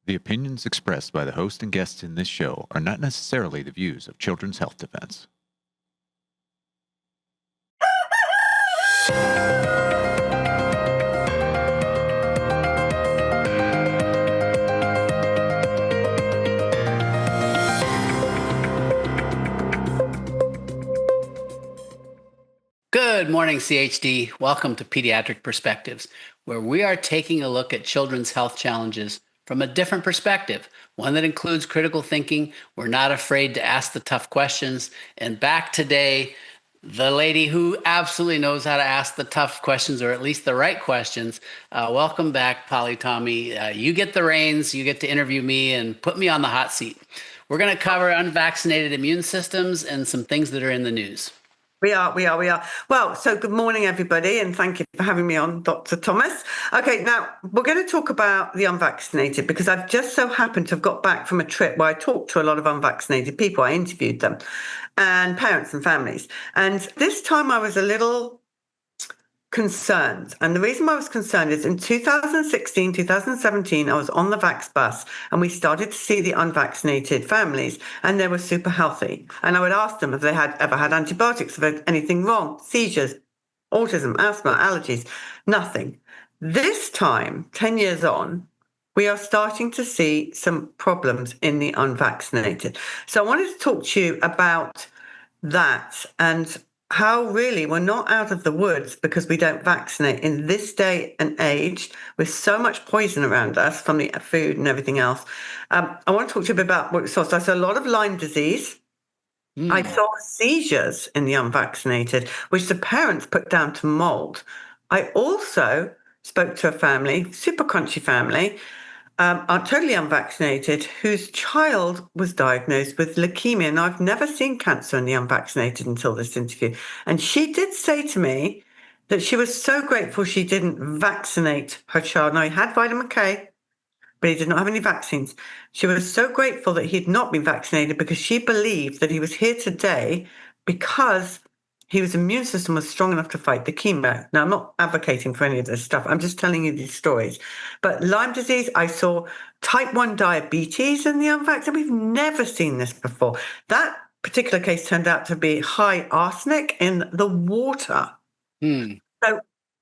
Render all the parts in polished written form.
The opinions expressed by the host and guests in this show are not necessarily the views of Children's Health Defense. Good morning, CHD. Welcome to Pediatric Perspectives, where we are taking a look at children's health challenges from a different perspective, one that includes critical thinking. We're not afraid to ask the tough questions. And back today, the lady who absolutely knows how to ask the tough questions, or at least the right questions. Welcome back, Polly Tommey. You get the reins. You get to interview me and put me on the hot seat. We're going to cover unvaccinated immune systems and some things that are in the news. We are. Well, so good morning, everybody, and thank you for having me on, Dr. Thomas. Okay, now we're going to talk about the unvaccinated because I've just so happened to have got back from a trip where I talked to a lot of unvaccinated people. I interviewed them and parents and families. And this time I was a little concerned. And the reason why I was concerned is in 2016, 2017, I was on the Vax bus and we started to see the unvaccinated families and they were super healthy. And I would ask them if they had ever had antibiotics, if they had anything wrong, seizures, autism, asthma, allergies, nothing. This time, 10 years on, we are starting to see some problems in the unvaccinated. So I wanted to talk to you about that and how really we're not out of the woods because we don't vaccinate in this day and age with so much poison around us from the food and everything else. I want to talk to you a bit about what we saw. So I saw a lot of Lyme disease. I saw seizures in the unvaccinated, which the parents put down to mold. I also spoke to a family, super crunchy family, totally unvaccinated, whose child was diagnosed with leukemia. And I've never seen cancer in the unvaccinated until this interview. And she did say to me that she was so grateful she didn't vaccinate her child. Now, he had vitamin K, but he did not have any vaccines. She was so grateful that he'd not been vaccinated because she believed that he was here today because his immune system was strong enough to fight the chemo. Now, I'm not advocating for any of this stuff. I'm just telling you these stories. But Lyme disease, I saw type 1 diabetes in the unvaccinated. We've never seen this before. That particular case turned out to be high arsenic in the water. So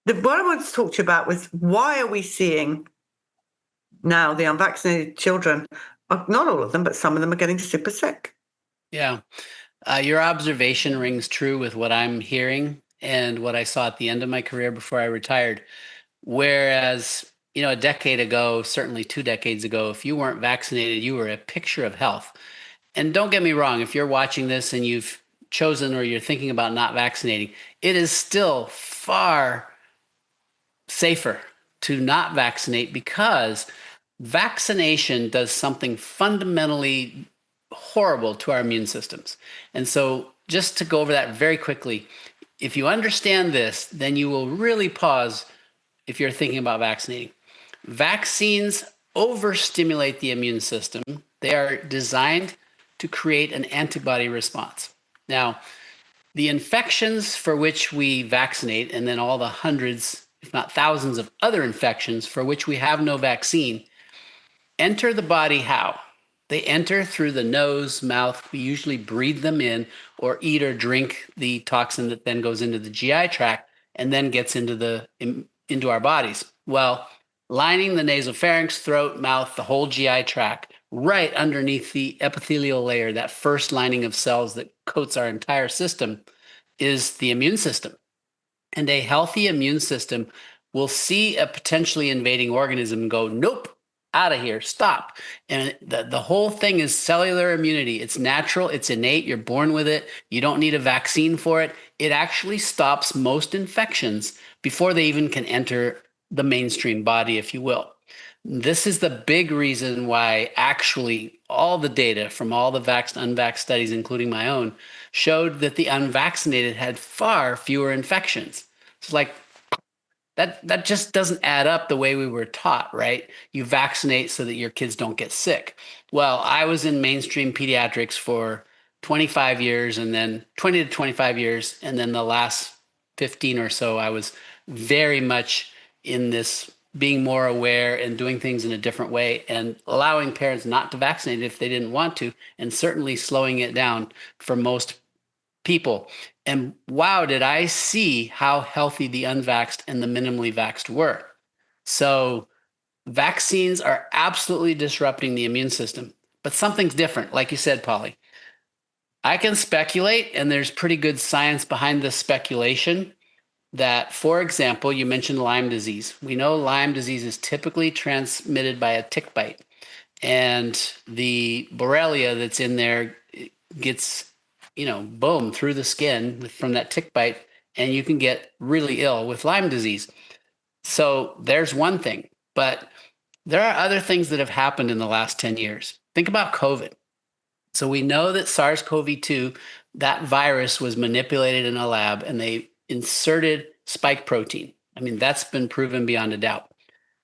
what I wanted to talk to you about was why are we seeing now the unvaccinated children, not all of them, but some of them are getting super sick. Yeah. Your observation rings true with what I'm hearing and what I saw at the end of my career before I retired. Whereas, a decade ago, certainly 2 decades ago, if you weren't vaccinated, you were a picture of health. And don't get me wrong, if you're watching this and you've chosen or you're thinking about not vaccinating, it is still far safer to not vaccinate because vaccination does something fundamentally horrible to our immune systems. And so just to go over that very quickly, if you understand this, then you will really pause if you're thinking about vaccinating. Vaccines overstimulate the immune system. They are designed to create an antibody response. Now, the infections for which we vaccinate, and then all the hundreds, if not thousands of other infections for which we have no vaccine, enter the body how? They enter through the nose, mouth. We usually breathe them in or eat or drink the toxin that then goes into the GI tract and then gets into our bodies. Well, lining the nasopharynx, throat, mouth, the whole GI tract, right underneath the epithelial layer, that first lining of cells that coats our entire system, is the immune system. And a healthy immune system will see a potentially invading organism and go, nope, out of here, stop. And the whole thing is cellular immunity. It's natural, it's innate, you're born with it. You don't need a vaccine for it. It actually stops most infections before they even can enter the mainstream body, if you will. This is the big reason why actually all the data from all the vaxxed, unvaxxed studies, including my own, showed that the unvaccinated had far fewer infections. It's like, that just doesn't add up the way we were taught, right? You vaccinate so that your kids don't get sick. Well, I was in mainstream pediatrics for 25 years and then 20 to 25 years. And then the last 15 or so, I was very much in this being more aware and doing things in a different way and allowing parents not to vaccinate if they didn't want to, and certainly slowing it down for most people. And wow, did I see how healthy the unvaxxed and the minimally vaxxed were. So vaccines are absolutely disrupting the immune system, but something's different. Like you said, Polly, I can speculate, and there's pretty good science behind this speculation that, for example, you mentioned Lyme disease. We know Lyme disease is typically transmitted by a tick bite, and the Borrelia that's in there gets, boom, through the skin from that tick bite, and you can get really ill with Lyme disease. So there's one thing, but there are other things that have happened in the last 10 years. Think about COVID. So we know that SARS-CoV-2, that virus was manipulated in a lab and they inserted spike protein. I mean, that's been proven beyond a doubt.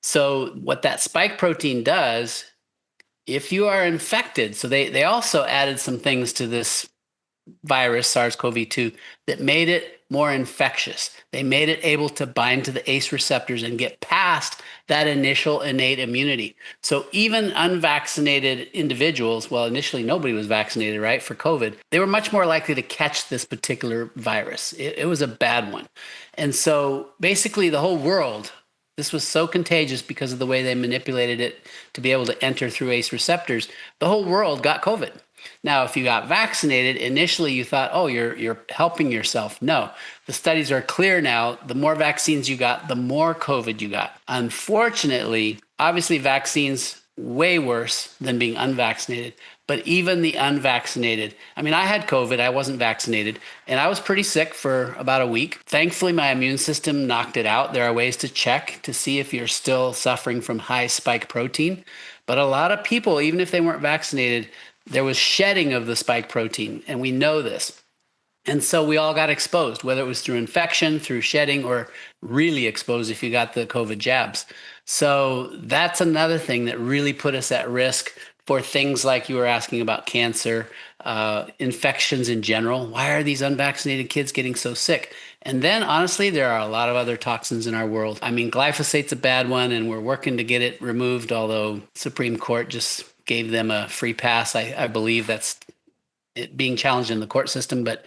So what that spike protein does, if you are infected, so they also added some things to this virus, SARS-CoV-2, that made it more infectious. They made it able to bind to the ACE receptors and get past that initial innate immunity. So even unvaccinated individuals, well, initially nobody was vaccinated, right, for COVID, they were much more likely to catch this particular virus. It was a bad one. And so basically the whole world, this was so contagious because of the way they manipulated it to be able to enter through ACE receptors, the whole world got COVID. Now, if you got vaccinated, initially you thought, oh, you're helping yourself. No, the studies are clear now. The more vaccines you got, the more COVID you got. Unfortunately, obviously vaccines way worse than being unvaccinated. But even the unvaccinated, I mean, I had COVID, I wasn't vaccinated, and I was pretty sick for about a week. Thankfully, my immune system knocked it out. There are ways to check to see if you're still suffering from high spike protein. But a lot of people, even if they weren't vaccinated, there was shedding of the spike protein, and we know this. And so we all got exposed, whether it was through infection, through shedding, or really exposed if you got the COVID jabs. So that's another thing that really put us at risk for things like you were asking about cancer, infections in general. Why are these unvaccinated kids getting so sick? And then, honestly, there are a lot of other toxins in our world. I mean, glyphosate's a bad one, and we're working to get it removed, although Supreme Court just gave them a free pass. I believe that's it being challenged in the court system. But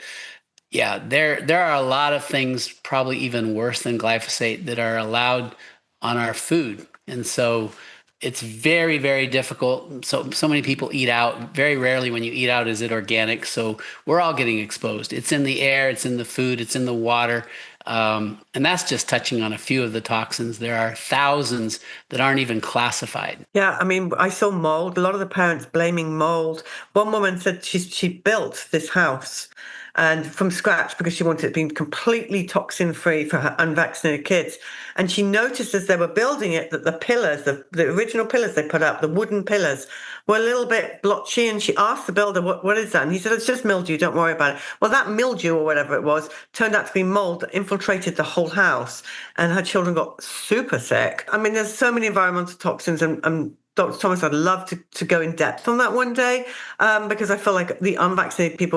yeah, there are a lot of things probably even worse than glyphosate that are allowed on our food. And so it's very, very difficult. So many people eat out. Very rarely when you eat out is it organic. So we're all getting exposed. It's in the air, it's in the food, it's in the water. And that's just touching on a few of the toxins. There are thousands that aren't even classified. Yeah, I mean, I saw mold. A lot of the parents blaming mold. One woman said she built this house and from scratch because she wanted it being completely toxin-free for her unvaccinated kids. And she noticed as they were building it that the pillars, the original pillars they put up, the wooden pillars, were a little bit blotchy. And she asked the builder, what is that? And he said, it's just mildew, don't worry about it. Well, that mildew or whatever it was turned out to be mold that infiltrated the whole house. And her children got super sick. I mean, there's so many environmental toxins and Dr. Thomas, I'd love to go in depth on that one day because I feel like the unvaccinated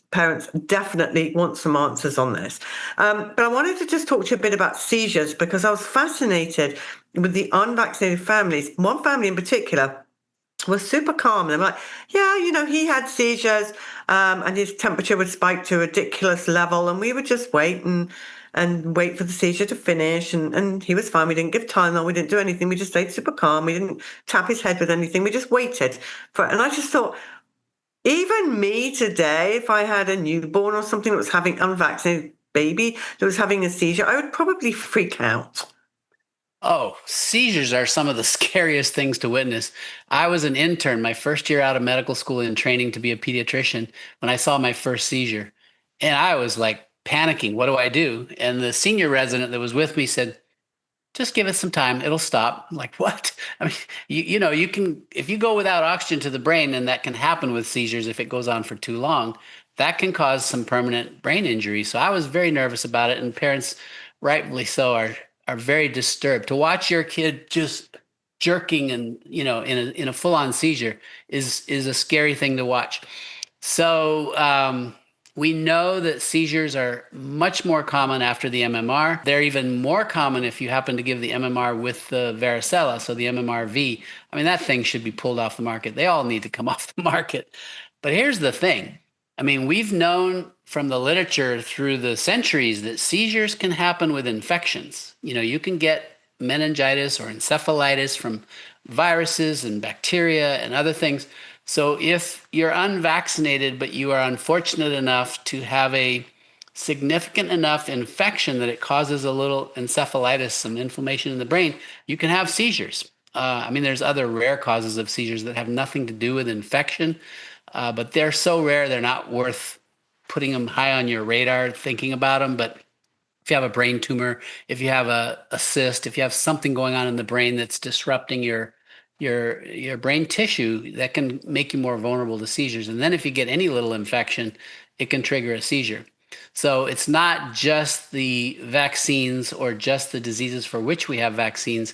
parents definitely want some answers on this. But I wanted to just talk to you a bit about seizures because I was fascinated with the unvaccinated families. One family in particular was super calm. They're like, yeah, he had seizures and his temperature would spike to a ridiculous level and we would just wait and wait for the seizure to finish. And he was fine. We didn't give Tylenol. We didn't do anything. We just stayed super calm. We didn't tap his head with anything. We just waited and I just thought, even me today, if I had a newborn or something that was having unvaccinated baby that was having a seizure, I would probably freak out. Oh, seizures are some of the scariest things to witness. I was an intern my first year out of medical school in training to be a pediatrician when I saw my first seizure. And I was like panicking. What do I do? And the senior resident that was with me said, just give it some time. It'll stop. I'm like, what? I mean, you can, if you go without oxygen to the brain, and that can happen with seizures if it goes on for too long, that can cause some permanent brain injury. So I was very nervous about it. And parents, rightfully so, are very disturbed. To watch your kid just jerking and, in a full-on seizure is a scary thing to watch. So We know that seizures are much more common after the MMR. They're even more common if you happen to give the MMR with the varicella, so the MMRV. I mean, that thing should be pulled off the market. They all need to come off the market. But here's the thing. I mean, we've known from the literature through the centuries that seizures can happen with infections. You can get meningitis or encephalitis from viruses and bacteria and other things. So if you're unvaccinated, but you are unfortunate enough to have a significant enough infection that it causes a little encephalitis, some inflammation in the brain, you can have seizures. I mean, there's other rare causes of seizures that have nothing to do with infection, but they're so rare, they're not worth putting them high on your radar, thinking about them. But if you have a brain tumor, if you have a cyst, if you have something going on in the brain that's disrupting your brain tissue, that can make you more vulnerable to seizures. And then if you get any little infection, it can trigger a seizure. So it's not just the vaccines or just the diseases for which we have vaccines.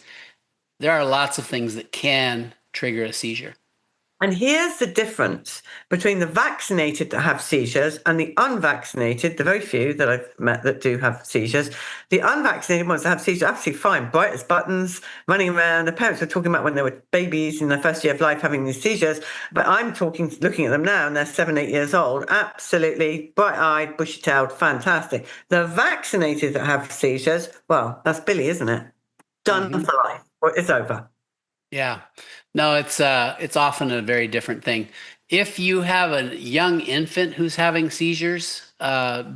There are lots of things that can trigger a seizure. And here's the difference between the vaccinated that have seizures and the unvaccinated, the very few that I've met that do have seizures. The unvaccinated ones that have seizures are absolutely fine, bright as buttons, running around. The parents were talking about when they were babies in their first year of life having these seizures. But I'm looking at them now, and they're 7, 8 years old. Absolutely bright-eyed, bushy-tailed, fantastic. The vaccinated that have seizures, well, that's Billy, isn't it? Done for life. Well, it's over. Yeah. No, it's often a very different thing. If you have a young infant who's having seizures,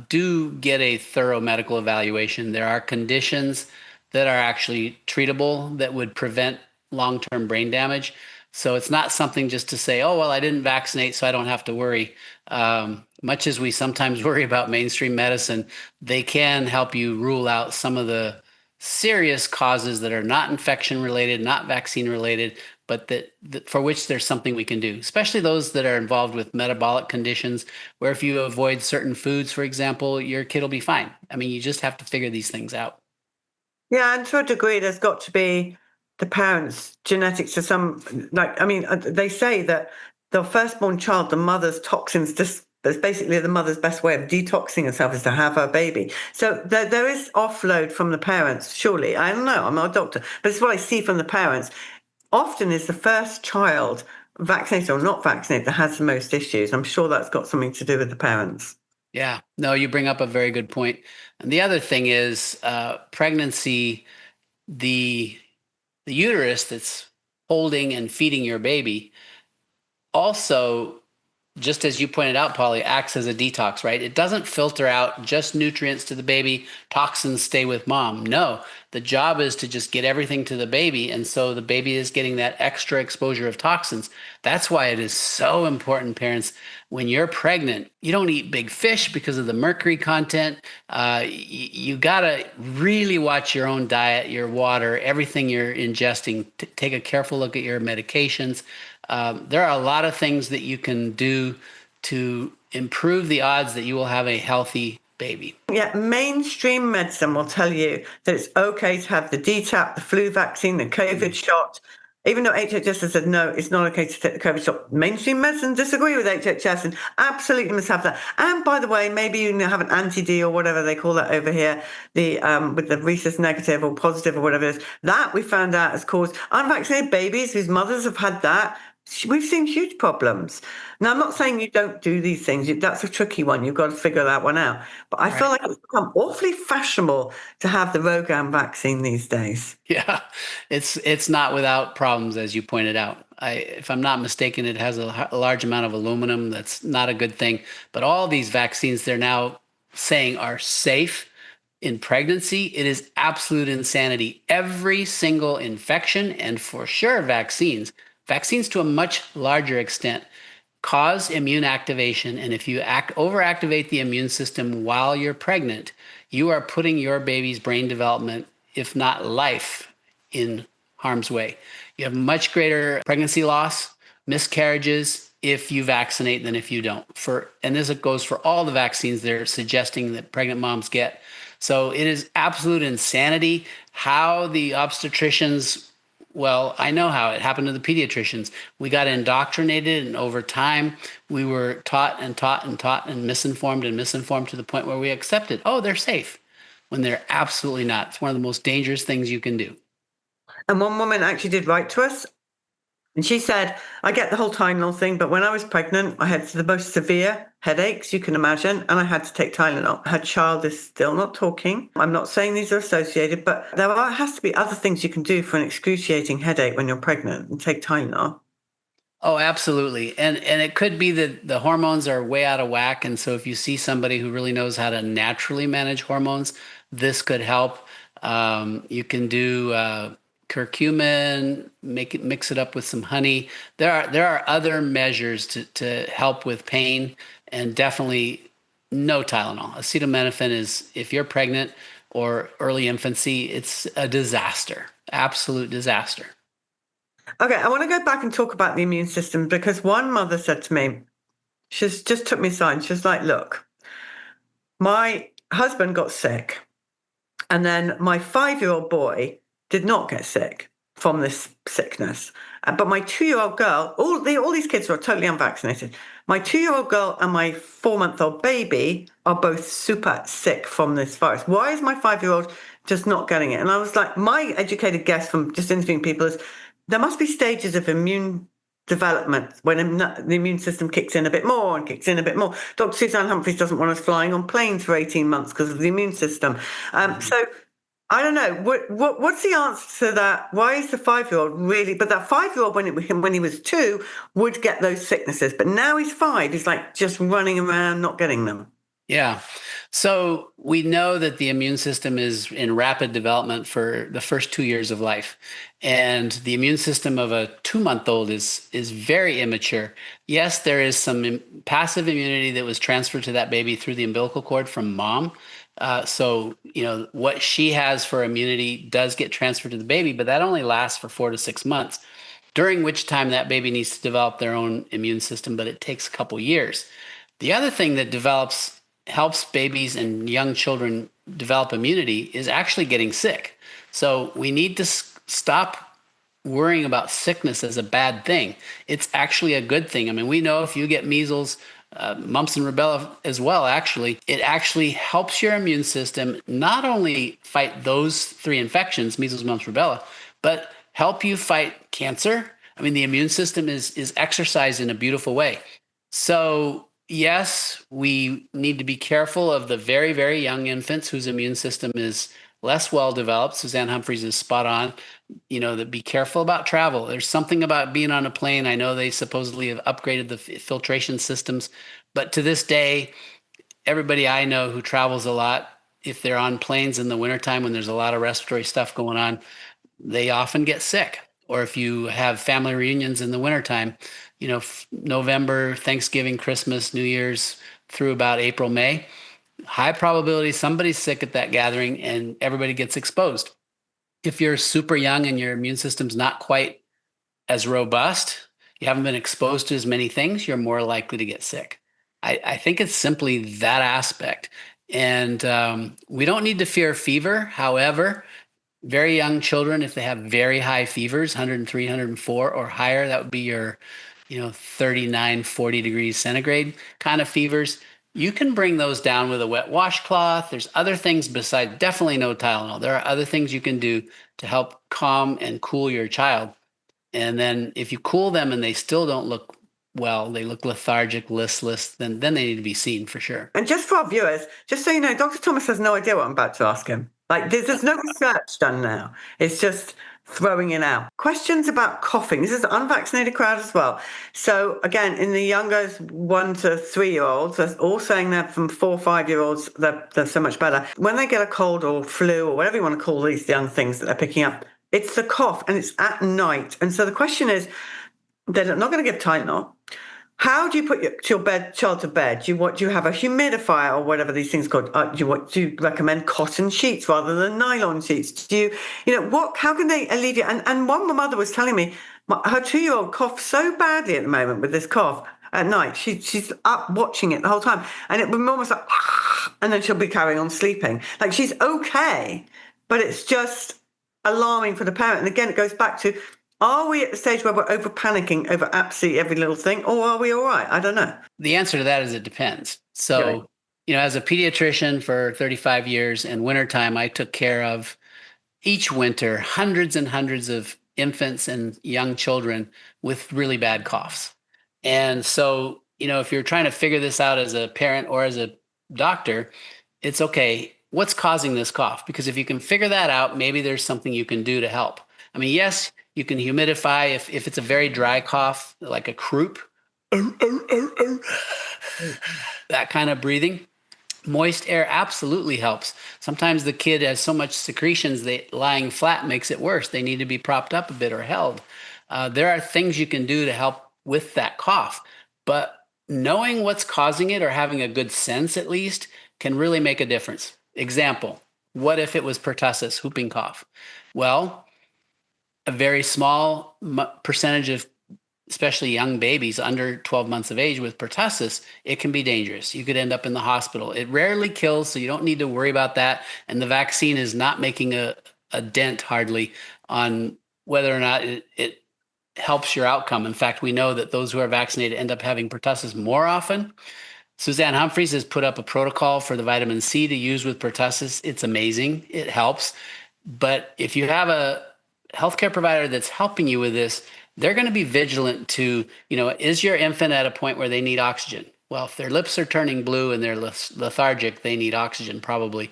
do get a thorough medical evaluation. There are conditions that are actually treatable that would prevent long-term brain damage. So it's not something just to say, oh, well, I didn't vaccinate, so I don't have to worry. Much as we sometimes worry about mainstream medicine, they can help you rule out some of the serious causes that are not infection related, not vaccine related, but that for which there's something we can do, especially those that are involved with metabolic conditions, where if you avoid certain foods, for example, your kid will be fine. I mean, you just have to figure these things out. Yeah, and to a degree, there's got to be the parents' genetics to some, they say that the firstborn child, the mother's toxins, that's basically the mother's best way of detoxing herself is to have her baby. So there is offload from the parents, surely. I don't know, I'm not a doctor, but it's what I see from the parents. Often is the first child, vaccinated or not vaccinated, that has the most issues. I'm sure that's got something to do with the parents. Yeah, no, you bring up a very good point. And the other thing is pregnancy, the uterus that's holding and feeding your baby also, just as you pointed out, Polly, acts as a detox, right? It doesn't filter out just nutrients to the baby, toxins stay with mom. No, the job is to just get everything to the baby. And so the baby is getting that extra exposure of toxins. That's why it is so important, parents, when you're pregnant, you don't eat big fish because of the mercury content. You got to really watch your own diet, your water, everything you're ingesting. Take a careful look at your medications. There are a lot of things that you can do to improve the odds that you will have a healthy baby. Yeah, mainstream medicine will tell you that it's okay to have the DTaP, the flu vaccine, the COVID shot. Even though HHS has said, no, it's not okay to take the COVID shot. Mainstream medicine disagree with HHS and absolutely must have that. And by the way, maybe you have an anti-D or whatever they call that over here, with the rhesus negative or positive or whatever it is. That we found out has caused unvaccinated babies whose mothers have had that. We've seen huge problems. Now, I'm not saying you don't do these things. That's a tricky one. You've got to figure that one out. But I feel like it's become awfully fashionable to have the Rogan vaccine these days. Yeah, it's not without problems, as you pointed out. If I'm not mistaken, it has a large amount of aluminum. That's not a good thing. But all these vaccines they're now saying are safe in pregnancy. It is absolute insanity. Every single infection, and for sure vaccines to a much larger extent, cause immune activation. And if you overactivate the immune system while you're pregnant, you are putting your baby's brain development, if not life, in harm's way. You have much greater pregnancy loss, miscarriages if you vaccinate than if you don't. And this goes for all the vaccines they're suggesting that pregnant moms get. So it is absolute insanity how the obstetricians Well, I know how it happened to the pediatricians. We got indoctrinated, and over time, we were taught and taught and taught and misinformed to the point where we accepted, oh, they're safe, when they're absolutely not. It's one of the most dangerous things you can do. And one woman actually did write to us, and she said, I get the whole Tylenol thing, but when I was pregnant, I had the most severe headaches you can imagine, and I had to take Tylenol. Her child is still not talking. I'm not saying these are associated, but has to be other things you can do for an excruciating headache when you're pregnant, and take Tylenol. Oh, absolutely. And it could be that the hormones are way out of whack. And so if you see somebody who really knows how to naturally manage hormones, this could help. You can do curcumin, mix it up with some honey. There are other measures to help with pain, and definitely no Tylenol. Acetaminophen is, if you're pregnant or early infancy, it's a disaster, absolute disaster. Okay, I want to go back and talk about the immune system, because one mother said to me, she's just took me aside. She's like, look, my husband got sick, and then my 5-year-old boy did not get sick from this sickness. But my 2-year-old girl, all these kids are totally unvaccinated. My 2-year-old girl and my 4-month-old baby are both super sick from this virus. Why is my 5-year-old just not getting it? And I was like, my educated guess from just interviewing people is there must be stages of immune development when the immune system kicks in a bit more and kicks in a bit more. Dr. Suzanne Humphries doesn't want us flying on planes for 18 months because of the immune system. So I don't know. What's the answer to that? Why is the 5-year-old really? But that 5-year-old, when he was 2, would get those sicknesses. But now he's 5. He's like just running around, not getting them. Yeah. So we know that the immune system is in rapid development for the first 2 years of life. And the immune system of a 2-month-old is very immature. Yes, there is some passive immunity that was transferred to that baby through the umbilical cord from mom. So, what she has for immunity does get transferred to the baby, but that only lasts for 4 to 6 months, during which time that baby needs to develop their own immune system, but it takes a couple years. The other thing that helps babies and young children develop immunity is actually getting sick. So we need to stop worrying about sickness as a bad thing. It's actually a good thing. I mean, we know if you get measles, mumps and rubella as well, actually, it actually helps your immune system not only fight those 3 infections, measles, mumps, rubella, but help you fight cancer. I mean, the immune system is exercised in a beautiful way. So yes, we need to be careful of the very, very young infants whose immune system is less well developed. Suzanne Humphries is spot on. That be careful about travel. There's something about being on a plane. I know they supposedly have upgraded the filtration systems, but to this day, everybody I know who travels a lot, if they're on planes in the wintertime when there's a lot of respiratory stuff going on, they often get sick. Or if you have family reunions in the wintertime, November, Thanksgiving, Christmas, New Year's through about April, May, high probability somebody's sick at that gathering and everybody gets exposed. If you're super young and your immune system's not quite as robust, you haven't been exposed to as many things, you're more likely to get sick. I think it's simply that aspect. And we don't need to fear fever. However, very young children, if they have very high fevers, 103, 104 or higher, that would be your 39, 40 degrees centigrade kind of fevers. You can bring those down with a wet washcloth. There's other things besides, definitely no Tylenol. There are other things you can do to help calm and cool your child. And then if you cool them and they still don't look well, they look lethargic, listless, then they need to be seen for sure. And just for our viewers, just so you know, Dr. Thomas has no idea what I'm about to ask him. Like there's no research done now. It's just throwing it out. Questions about coughing. This is an unvaccinated crowd as well. So again, in the younger 1 to 3-year-olds, they're all saying that from 4 or 5-year-olds, they're so much better. When they get a cold or flu or whatever you want to call these young things that they're picking up, it's the cough and it's at night. And so the question is, they're not going to give Tylenol. How do you put your child to bed? Do you have a humidifier or whatever these things called? Do you recommend cotton sheets rather than nylon sheets? How can they alleviate? And one mother was telling me her 2-year-old coughs so badly at the moment with this cough at night. She's up watching it the whole time, and it would be almost like, and then she'll be carrying on sleeping. Like she's okay, but it's just alarming for the parent. And again, it goes back to Are we at the stage where we're over panicking over absolutely every little thing, or are we all right? I don't know. The answer to that is it depends. So, as a pediatrician for 35 years in wintertime, I took care of each winter hundreds and hundreds of infants and young children with really bad coughs. And so, if you're trying to figure this out as a parent or as a doctor, it's okay. What's causing this cough? Because if you can figure that out, maybe there's something you can do to help. I mean, yes, you can humidify if it's a very dry cough, like a croup, that kind of breathing. Moist air absolutely helps. Sometimes the kid has so much secretions that lying flat makes it worse. They need to be propped up a bit or held. There are things you can do to help with that cough, but knowing what's causing it or having a good sense at least can really make a difference. Example, what if it was pertussis, whooping cough? Well, a very small percentage of especially young babies under 12 months of age with pertussis, it can be dangerous. You could end up in the hospital. It rarely kills, so you don't need to worry about that. And the vaccine is not making a dent hardly on whether or not it helps your outcome. In fact, we know that those who are vaccinated end up having pertussis more often. Suzanne Humphries has put up a protocol for the vitamin C to use with pertussis. It's amazing. It helps. But if you have a healthcare provider that's helping you with this, they're going to be vigilant to, is your infant at a point where they need oxygen? Well, if their lips are turning blue and they're lethargic, they need oxygen probably.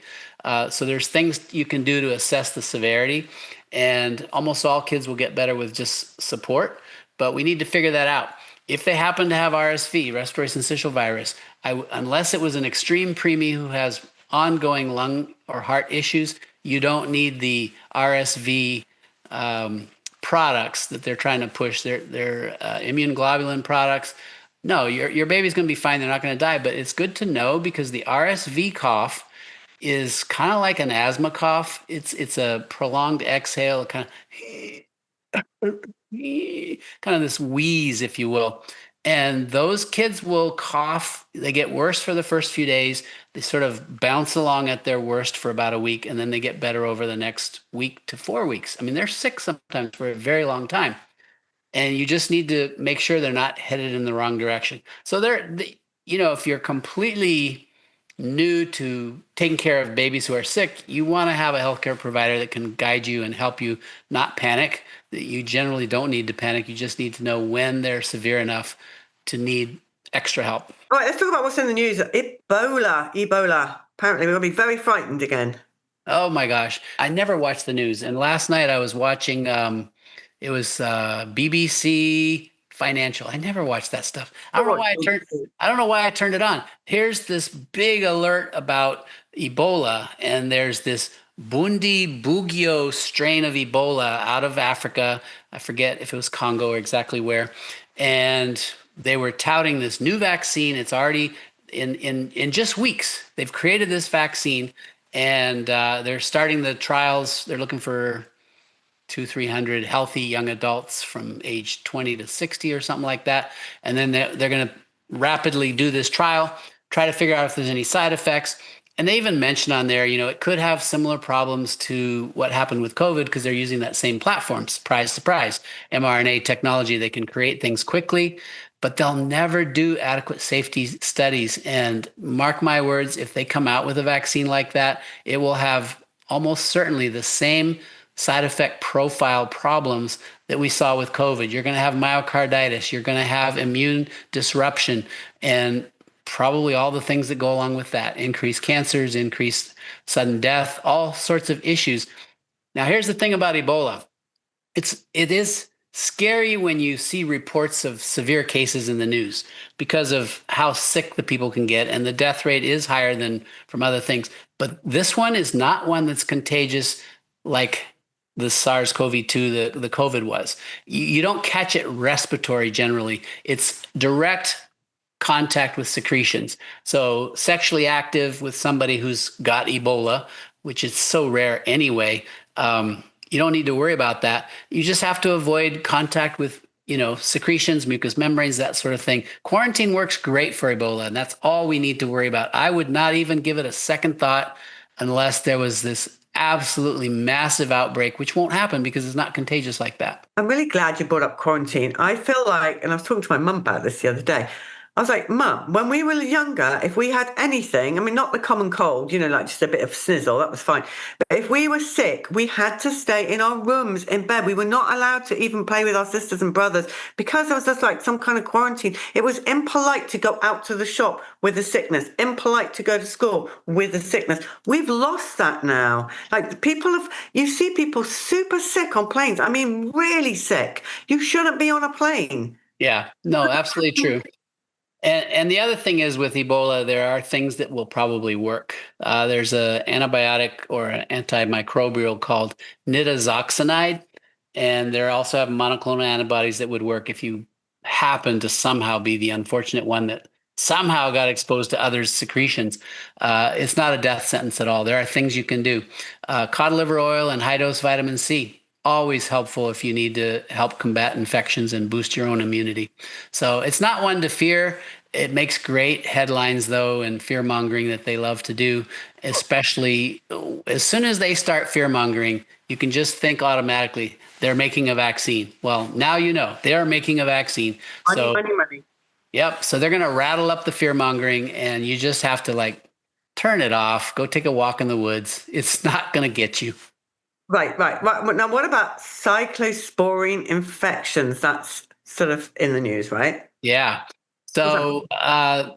So there's things you can do to assess the severity, and almost all kids will get better with just support, but we need to figure that out. If they happen to have RSV, respiratory syncytial virus, unless it was an extreme preemie who has ongoing lung or heart issues, you don't need the RSV products that they're trying to push, their immune globulin products. No, your baby's going to be fine. They're not going to die, but it's good to know because the RSV cough is kind of like an asthma cough. It's a prolonged exhale, kind of this wheeze, if you will. And those kids will cough. They get worse for the first few days. They sort of bounce along at their worst for about a week, and then they get better over the next week to 4 weeks. I mean, they're sick sometimes for a very long time. And you just need to make sure they're not headed in the wrong direction. So if you're completely new to taking care of babies who are sick, you want to have a healthcare provider that can guide you and help you not panic. You generally don't need to panic. You just need to know when they're severe enough to need extra help. All right, let's talk about what's in the news. Ebola. Apparently, we're going to be very frightened again. Oh my gosh. I never watched the news. And last night I was watching, it was BBC Financial. I never watched that stuff. I don't know why I turned it on. Here's this big alert about Ebola, and there's this Bundibugyo strain of Ebola out of Africa. I forget if it was Congo or exactly where. And they were touting this new vaccine. It's already in just weeks. They've created this vaccine, and they're starting the trials. They're looking for 200-300 healthy young adults from age 20 to 60 or something like that. And then they're going to rapidly do this trial, try to figure out if there's any side effects. And they even mention on there, it could have similar problems to what happened with COVID because they're using that same platform. Surprise, surprise. mRNA technology, they can create things quickly, but they'll never do adequate safety studies. And mark my words, if they come out with a vaccine like that, it will have almost certainly the same side effect profile problems that we saw with COVID. You're going to have myocarditis. You're going to have immune disruption, and probably all the things that go along with that. Increased cancers, increased sudden death, all sorts of issues. Now, here's the thing about Ebola. It is scary when you see reports of severe cases in the news because of how sick the people can get, and the death rate is higher than from other things. But this one is not one that's contagious like the SARS-CoV-2, the COVID was. You don't catch it respiratory generally. It's direct contact with secretions. So sexually active with somebody who's got Ebola, which is so rare anyway, you don't need to worry about that. You just have to avoid contact with, secretions, mucous membranes, that sort of thing. Quarantine works great for Ebola, and that's all we need to worry about. I would not even give it a second thought unless there was this absolutely massive outbreak, which won't happen because it's not contagious like that. I'm really glad you brought up quarantine. I feel like, and I was talking to my mum about this the other day. I was like, Mum, when we were younger, if we had anything, I mean, not the common cold, like just a bit of snizzle, that was fine. But if we were sick, we had to stay in our rooms in bed. We were not allowed to even play with our sisters and brothers because there was just like some kind of quarantine. It was impolite to go out to the shop with a sickness, impolite to go to school with a sickness. We've lost that now. Like you see people super sick on planes. I mean, really sick. You shouldn't be on a plane. Yeah, no, absolutely true. And the other thing is with Ebola, there are things that will probably work. There's an antibiotic or an antimicrobial called nitazoxanide, and there also have monoclonal antibodies that would work if you happen to somehow be the unfortunate one that somehow got exposed to others' secretions. It's not a death sentence at all. There are things you can do. Cod liver oil and high dose vitamin C. Always helpful if you need to help combat infections and boost your own immunity. So it's not one to fear. It makes great headlines, though, and fear mongering that they love to do, especially as soon as they start fear mongering, you can just think automatically they're making a vaccine. Well, now you know they are making a vaccine. Money. Yep. So they're going to rattle up the fear mongering, and you just have to turn it off, go take a walk in the woods. It's not going to get you. Right. Now, what about cyclosporine infections? That's sort of in the news, right? Yeah. So, I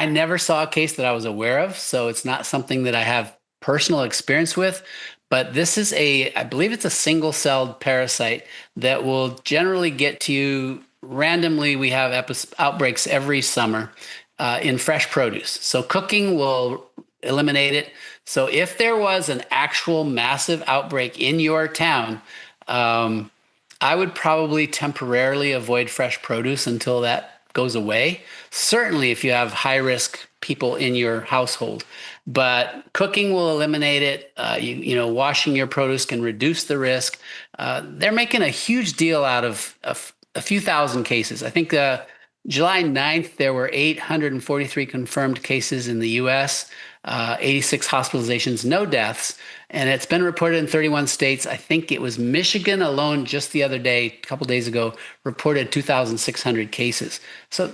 never saw a case that I was aware of, so it's not something that I have personal experience with. But this is I believe it's a single-celled parasite that will generally get to you randomly. We have outbreaks every summer in fresh produce. So cooking will eliminate it. So if there was an actual massive outbreak in your town, I would probably temporarily avoid fresh produce until that goes away. Certainly if you have high risk people in your household, but cooking will eliminate it. Washing your produce can reduce the risk. They're making a huge deal out of a few thousand cases. I think July 9th, there were 843 confirmed cases in the US, 86 hospitalizations, no deaths. And it's been reported in 31 states. I think it was Michigan alone just the other day, a couple days ago, reported 2,600 cases. So,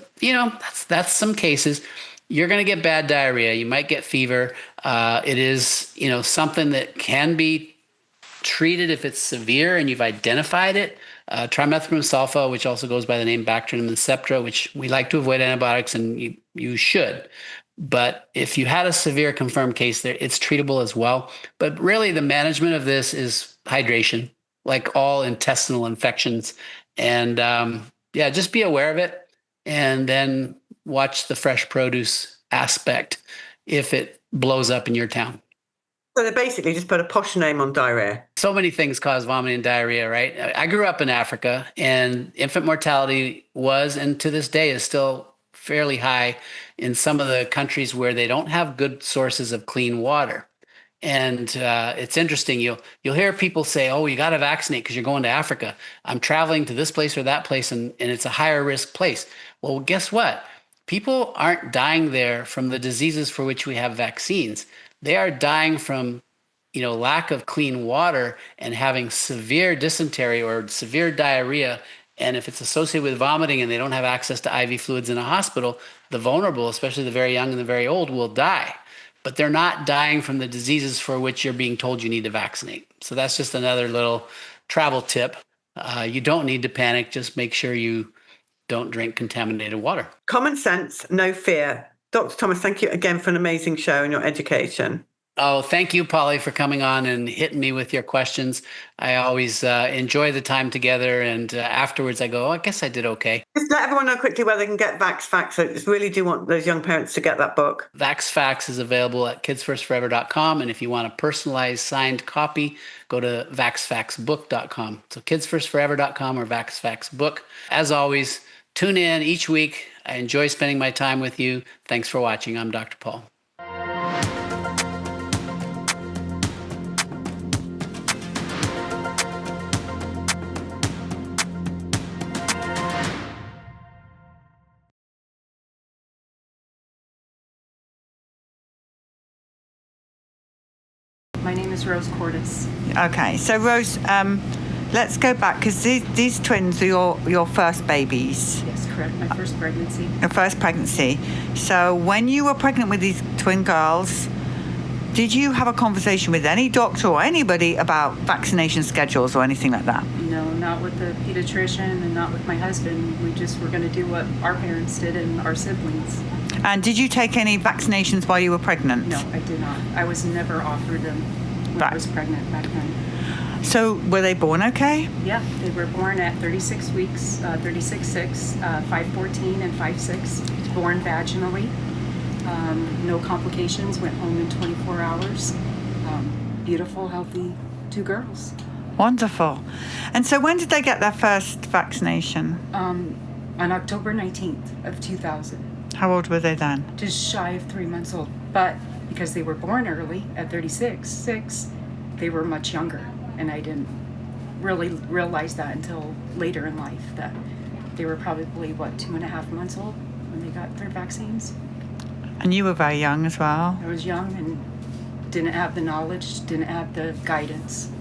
that's some cases. You're going to get bad diarrhea. You might get fever. It is, something that can be treated if it's severe and you've identified it. Trimethoprim sulfa, which also goes by the name Bactrim and Septra, which we like to avoid antibiotics, and you should. But if you had a severe confirmed case there, it's treatable as well. But really the management of this is hydration, like all intestinal infections. And just be aware of it and then watch the fresh produce aspect if it blows up in your town. So they basically just put a posh name on diarrhea. So many things cause vomiting and diarrhea, right? I grew up in Africa, and infant mortality was, and to this day is still fairly high in some of the countries where they don't have good sources of clean water. And it's interesting. You'll hear people say, "Oh, you got to vaccinate because you're going to Africa. I'm traveling to this place or that place, and it's a higher risk place." Well, guess what? People aren't dying there from the diseases for which we have vaccines. They are dying from, lack of clean water and having severe dysentery or severe diarrhea. And if it's associated with vomiting and they don't have access to IV fluids in a hospital, the vulnerable, especially the very young and the very old, will die. But they're not dying from the diseases for which you're being told you need to vaccinate. So that's just another little travel tip. You don't need to panic. Just make sure you don't drink contaminated water. Common sense, no fear. Dr. Thomas, thank you again for an amazing show and your education. Oh, thank you, Polly, for coming on and hitting me with your questions. I always enjoy the time together. And afterwards, I go, I guess I did okay. Just let everyone know quickly where they can get VaxFax. I just really do want those young parents to get that book. VaxFax is available at kidsfirstforever.com. And if you want a personalized signed copy, go to vaxfaxbook.com. So kidsfirstforever.com or VaxFaxBook. As always, tune in each week. I enjoy spending my time with you. Thanks for watching. I'm Dr. Paul. My name is Rose Cordes. Okay, so Rose, let's go back because these twins are your first babies. Yes, correct. My first pregnancy. Your first pregnancy. So when you were pregnant with these twin girls, did you have a conversation with any doctor or anybody about vaccination schedules or anything like that? No, not with the pediatrician and not with my husband. We just were going to do what our parents did and our siblings. And did you take any vaccinations while you were pregnant? No, I did not. I was never offered them when I was pregnant back then. So were they born okay? Yeah, they were born at 36 weeks, 36.6, 5.14 and 5.6, born vaginally. No complications, went home in 24 hours. Beautiful, healthy 2 girls. Wonderful. And so when did they get their first vaccination? On October 19th of 2000. How old were they then? Just shy of 3 months old. But because they were born early at 36.6, they were much younger. And I didn't really realize that until later in life, that they were probably, 2.5 months old when they got their vaccines. And you were very young as well. I was young and didn't have the knowledge, didn't have the guidance.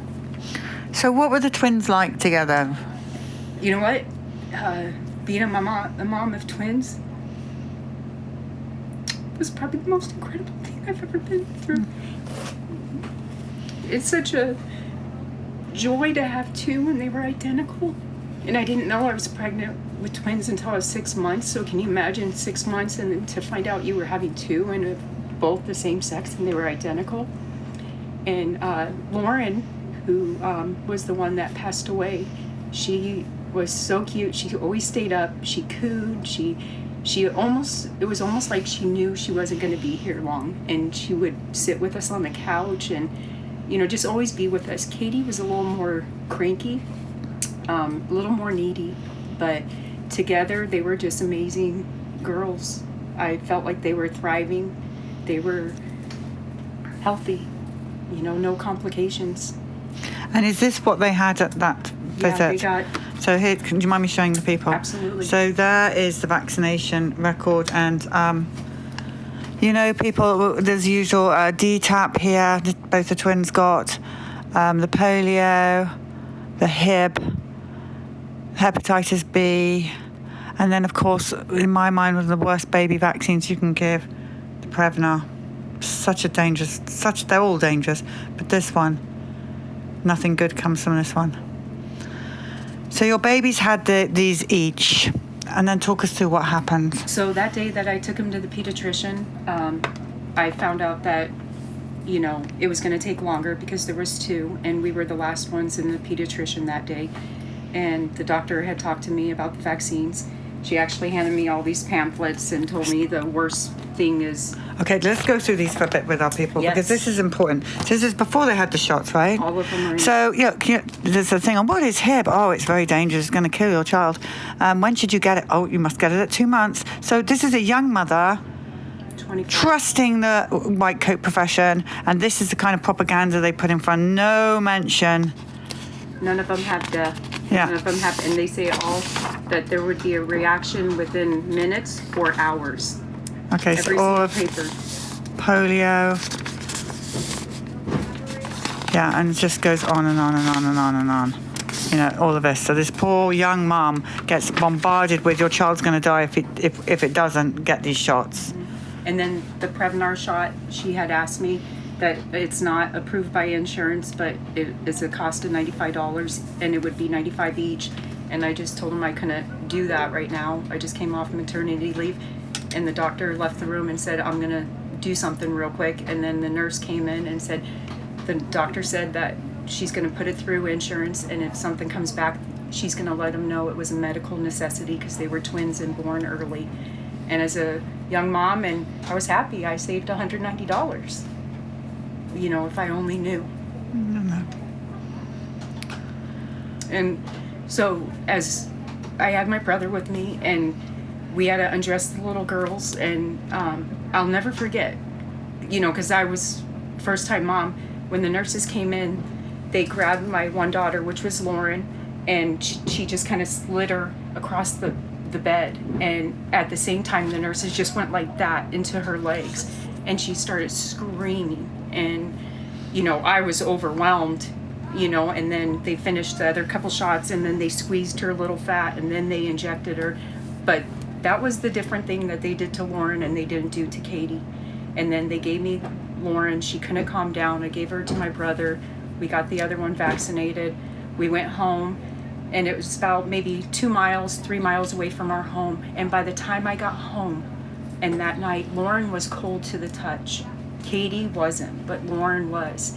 So what were the twins like together? You know what? Being a mom of twins was probably the most incredible thing I've ever been through. It's such a joy to have 2 and they were identical. And I didn't know I was pregnant with twins until I was 6 months. So can you imagine 6 months and then to find out you were having 2 and both the same sex and they were identical? And Lauren, who was the one that passed away, she was so cute. She always stayed up. She cooed. It was almost like she knew she wasn't going to be here long. And she would sit with us on the couch and, just always be with us. Katie was a little more cranky, a little more needy, but together they were just amazing girls. I felt like they were thriving. They were healthy, no complications. And is this what they had at that visit? Yeah, they got... So here, do you mind me showing the people? Absolutely. So there is the vaccination record, and people, there's usual DTaP here. Both the twins got the polio, the Hib, hepatitis B, and then of course, in my mind, one of the worst baby vaccines you can give, the Prevnar. They're all dangerous, but this one, nothing good comes from this one. So your babies had these each, and then talk us through what happened. So that day that I took him to the pediatrician, I found out that, it was going to take longer because there was 2, and we were the last ones in the pediatrician that day. And the doctor had talked to me about the vaccines. She actually handed me all these pamphlets and told me the worst thing is... Okay, let's go through these for a bit with our people, Yes. because this is important. So this is before they had the shots, right? All of them are in. So, there's a thing on what is Hib? Oh, it's very dangerous. It's going to kill your child. When should you get it? Oh, you must get it at 2 months. So this is a young mother 25. trusting the white coat profession, and this is the kind of propaganda they put in front. No mention. None of them have death. Yeah. None of them have, and they say all that there would be a reaction within minutes or hours. Okay, Every so all single of paper. polio. Yeah, and it just goes on and on and on and on and on. All of this. So this poor young mom gets bombarded with your child's going to die if it doesn't get these shots. And then the Prevnar shot, she had asked me that it's not approved by insurance, but it is a cost of $95, and it would be $95 each. And I just told him I couldn't do that right now. I just came off maternity leave, and the doctor left the room and said, I'm gonna do something real quick. And then the nurse came in and said, the doctor said that she's gonna put it through insurance, and if something comes back, she's gonna let them know it was a medical necessity because they were twins and born early. And as a young mom, and I was happy, I saved $190. If I only knew. No. And so as I had my brother with me, and we had to undress the little girls, and I'll never forget, because I was first-time mom. When the nurses came in, they grabbed my one daughter, which was Lauren, and she just kind of slid her across the bed. And at the same time, the nurses just went like that into her legs, and she started screaming. And I was overwhelmed, and then they finished the other couple shots, and then they squeezed her little fat, and then they injected her. But that was the different thing that they did to Lauren and they didn't do to Katie. And then they gave me Lauren. She couldn't calm down. I gave her to my brother. We got the other one vaccinated. We went home, and it was about maybe 3 miles away from our home. And by the time I got home, and that night, Lauren was cold to the touch. Katie wasn't, but Lauren was.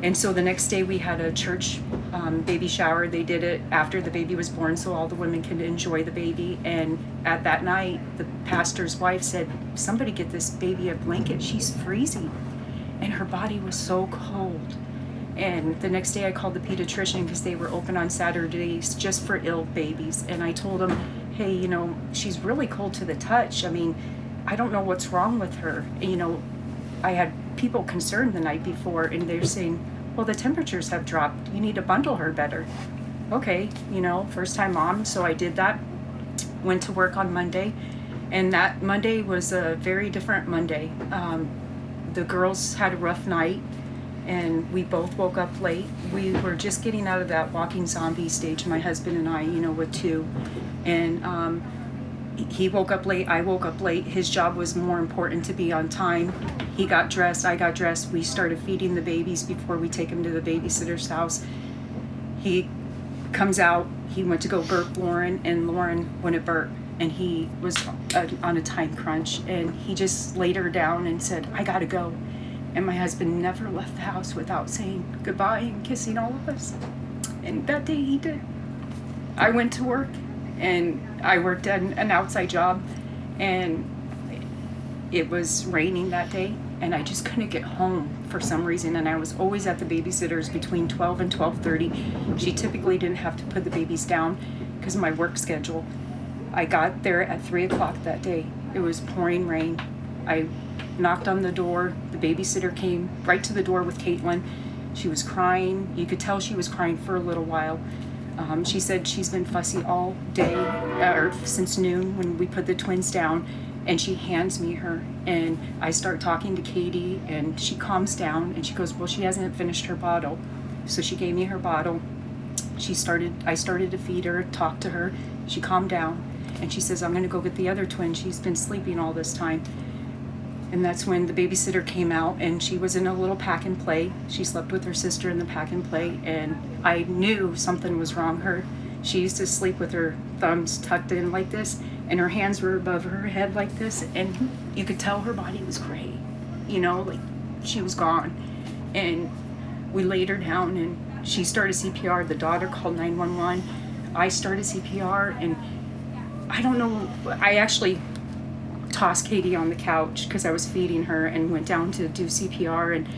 And so the next day we had a church baby shower. They did it after the baby was born so all the women could enjoy the baby. And at that night, the pastor's wife said, somebody get this baby a blanket, she's freezing. And her body was so cold. And the next day I called the pediatrician because they were open on Saturdays just for ill babies. And I told him, hey, she's really cold to the touch. I mean, I don't know what's wrong with her. I had people concerned the night before, and they're saying, well, the temperatures have dropped. You need to bundle her better. Okay, first time mom, so I did that. Went to work on Monday, and that Monday was a very different Monday. The girls had a rough night, and we both woke up late. We were just getting out of that walking zombie stage, my husband and I, with two. And he woke up late, I woke up late. His job was more important to be on time. He got dressed, I got dressed. We started feeding the babies before we take him to the babysitter's house. He comes out, he went to go burp Lauren, and Lauren wouldn't burp. And he was on a time crunch, and he just laid her down and said, I gotta go. And my husband never left the house without saying goodbye and kissing all of us. And that day he did. I went to work, and I worked at an outside job, and it was raining that day, and I just couldn't get home for some reason, and I was always at the babysitter's between 12 and 12:30. She typically didn't have to put the babies down because of my work schedule. I got there at 3 o'clock that day. It was pouring rain. I knocked on the door. The babysitter came right to the door with Caitlin. She was crying. You could tell she was crying for a little while. She said she's been fussy all day, or since noon when we put the twins down, and she hands me her, and I start talking to Katie, and she calms down, and she goes, well, she hasn't finished her bottle. So she gave me her bottle. I started to feed her, talk to her. She calmed down, and she says, I'm gonna go get the other twin. She's been sleeping all this time. And that's when the babysitter came out, and she was in a little pack and play. She slept with her sister in the pack and play, and I knew something was wrong. She used to sleep with her thumbs tucked in like this, and her hands were above her head like this, and you could tell her body was gray, like she was gone. And we laid her down, and she started CPR. The daughter called 911. I started CPR, and I don't know, I actually tossed Katie on the couch because I was feeding her and went down to do CPR, and